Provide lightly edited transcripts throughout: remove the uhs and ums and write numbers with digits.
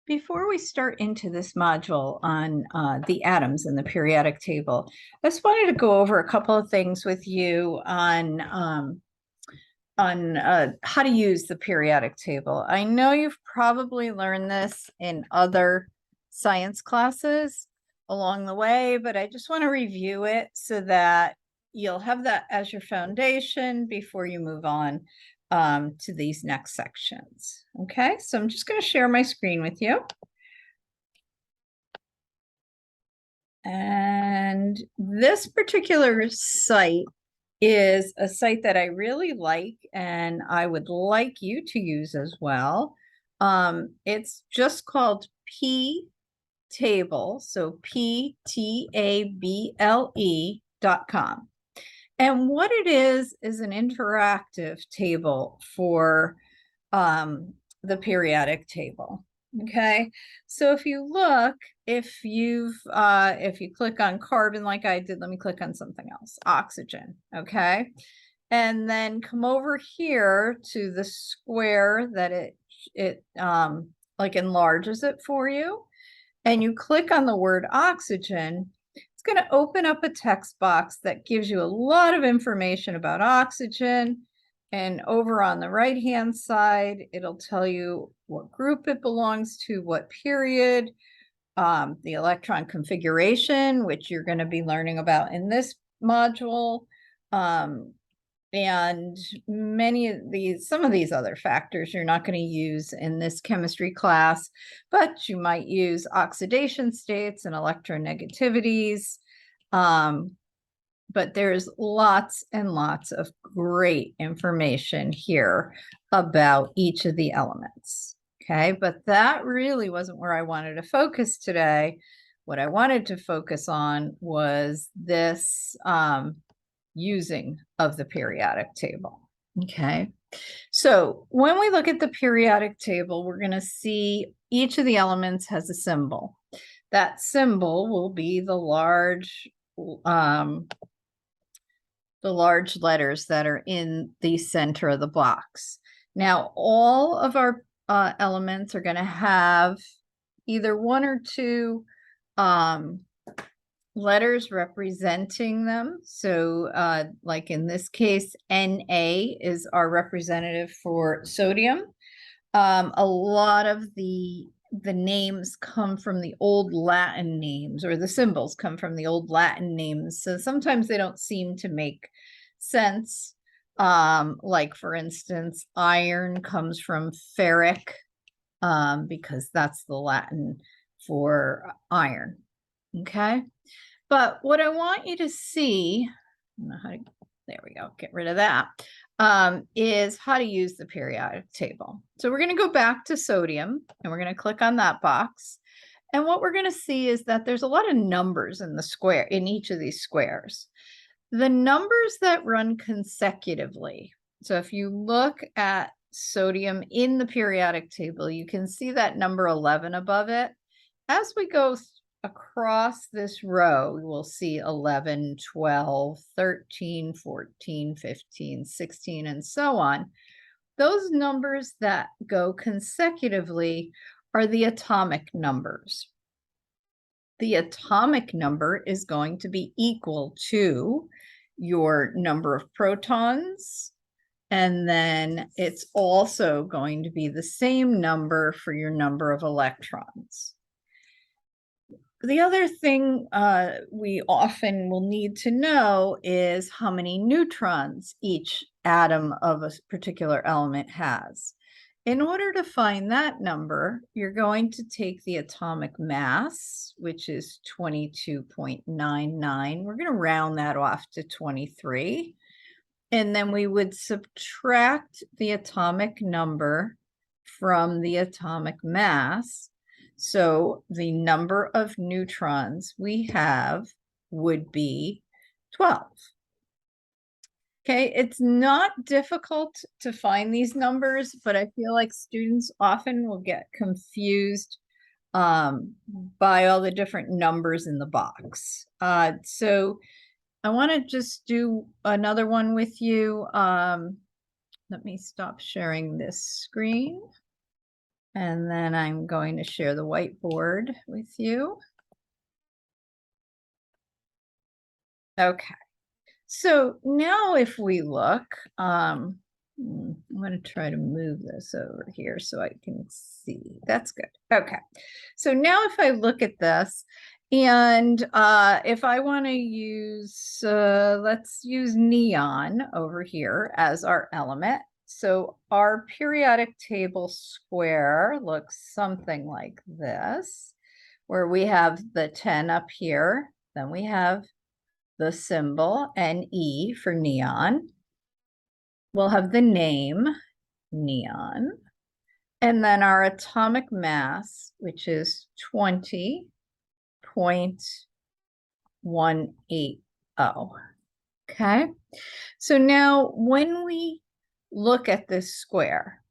Before we start into this module on the atoms in the periodic table, I just wanted to go over a couple of things with you on how to use the periodic table. I know you've probably learned this in other science classes along the way, but I just want to review it so that you'll have that as your foundation before you move on to these next sections. Okay, so I'm just going to share my screen with you. And this particular site is a site that I really like and I would like you to use as well. It's just called P Table, so PTABLE.com. And what it is an interactive table for the periodic table. Okay, so if you look, if you click on carbon like I did, let me click on something else, oxygen. Okay, and then come over here to the square that it like enlarges it for you, and you click on the word oxygen. It's going to open up a text box that gives you a lot of information about oxygen. And over on the right-hand side, it'll tell you what group it belongs to, what period, the electron configuration, which you're going to be learning about in this module, and some of these other factors you're not going to use in this chemistry class, but you might use oxidation states and electronegativities. But there's lots and lots of great information here about each of the elements. Okay, but that really wasn't where I wanted to focus today. What I wanted to focus on was this using of the periodic table. Okay, so when we look at the periodic table, we're going to see each of the elements has a symbol. That symbol will be the large letters that are in the center of the box. Now, all of our elements are going to have either one or two letters representing them. So like in this case, Na is our representative for sodium. A lot of the names come from the old Latin names, or the symbols come from the old Latin names. So sometimes they don't seem to make sense. Like for instance, iron comes from ferric, because that's the Latin for iron. Okay. But what I want you to see, there we go, get rid of that, is how to use the periodic table. So we're going to go back to sodium and we're going to click on that box. And what we're going to see is that there's a lot of numbers in the square, in each of these squares. The numbers that run consecutively. So if you look at sodium in the periodic table, you can see that number 11 above it. As we go across this row, we will see 11, 12, 13, 14, 15, 16, and so on. Those numbers that go consecutively are the atomic numbers. The atomic number is going to be equal to your number of protons, and then it's also going to be the same number for your number of electrons. The other thing we often will need to know is how many neutrons each atom of a particular element has. In order to find that number, you're going to take the atomic mass, which is 22.99. We're going to round that off to 23. And then we would subtract the atomic number from the atomic mass. So the number of neutrons we have would be 12. Okay, it's not difficult to find these numbers, but I feel like students often will get confused by all the different numbers in the box. So I want to just do another one with you. Let me stop sharing this screen. And then I'm going to share the whiteboard with you. Okay, so now if we look, I'm going to try to move this over here so I can see. That's good. Okay, so now if I look at this, and if I want to use, let's use neon over here as our element. So our periodic table square looks something like this, where we have the 10 up here, then we have the symbol Ne for neon. We'll have the name neon, and then our atomic mass, which is 20.180. Okay, so now when we look at this square,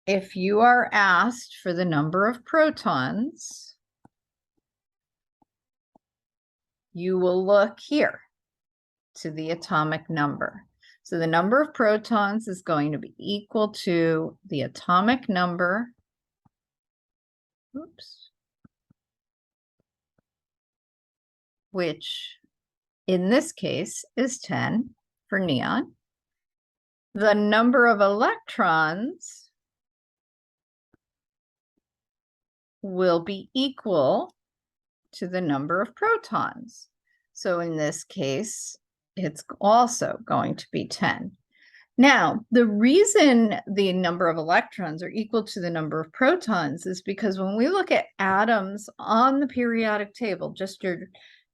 if you are asked for the number of protons, you will look here to the atomic number. So the number of protons is going to be equal to the atomic number, which in this case is 10 for neon. The number of electrons will be equal to the number of protons. So in this case, it's also going to be 10. Now, the reason the number of electrons are equal to the number of protons is because when we look at atoms on the periodic table, just your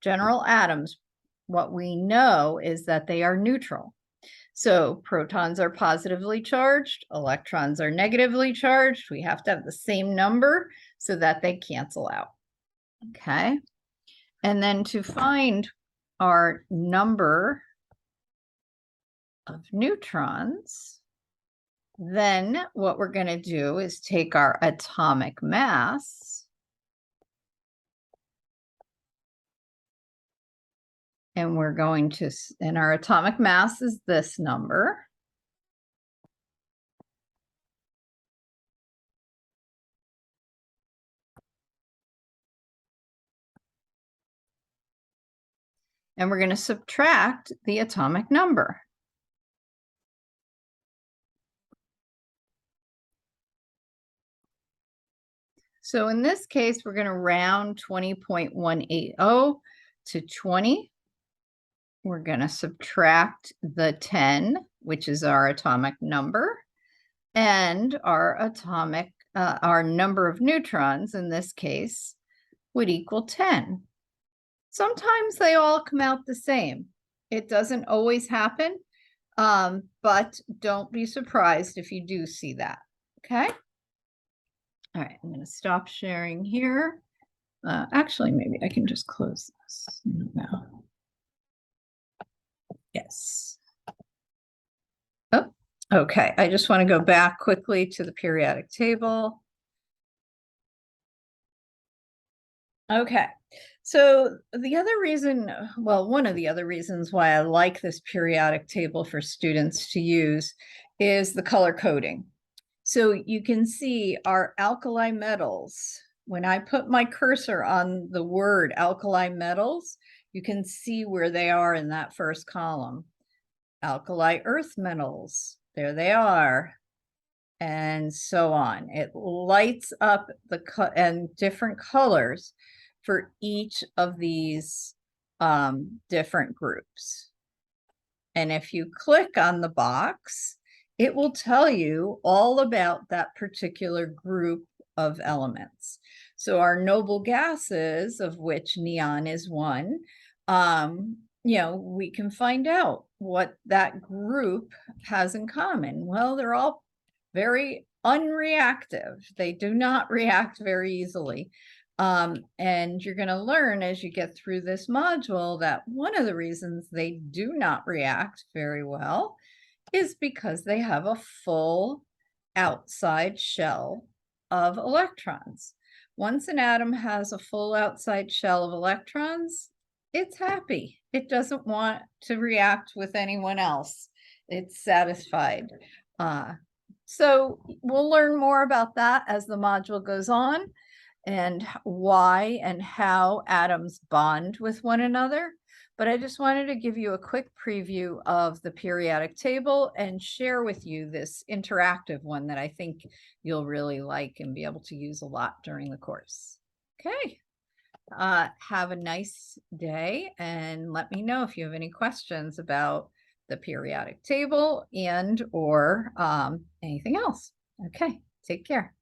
general atoms, what we know is that they are neutral. So protons are positively charged, electrons are negatively charged. We have to have the same number so that they cancel out. Okay. And then to find our number of neutrons, then what we're going to do is take our atomic mass and we're going to, and our atomic mass is this number. And we're going to subtract the atomic number. So in this case, we're going to round 20.180 to 20. We're going to subtract the 10, which is our atomic number, and our atomic, our number of neutrons in this case would equal 10. Sometimes they all come out the same. It doesn't always happen, but don't be surprised if you do see that. Okay. All right, I'm going to stop sharing here. Actually, maybe I can just close this now. Yes. Oh, okay. I just want to go back quickly to the periodic table. Okay. So the other reason, well, one of the other reasons why I like this periodic table for students to use is the color coding. So you can see our alkali metals. When I put my cursor on the word alkali metals, you can see where they are in that first column. Alkali earth metals, there they are, and so on. It lights up the and different colors for each of these different groups. And if you click on the box, it will tell you all about that particular group of elements. So our noble gases, of which neon is one, you know, we can find out what that group has in common. Well, they're all very unreactive. They do not react very easily. And you're going to learn as you get through this module that one of the reasons they do not react very well is because they have a full outside shell of electrons. Once an atom has a full outside shell of electrons, it's happy. It doesn't want to react with anyone else. It's satisfied. So we'll learn more about that as the module goes on, and why and how atoms bond with one another. But I just wanted to give you a quick preview of the periodic table and share with you this interactive one that I think you'll really like and be able to use a lot during the course. Okay. Have a nice day, and let me know if you have any questions about the periodic table and or anything else. Okay, take care.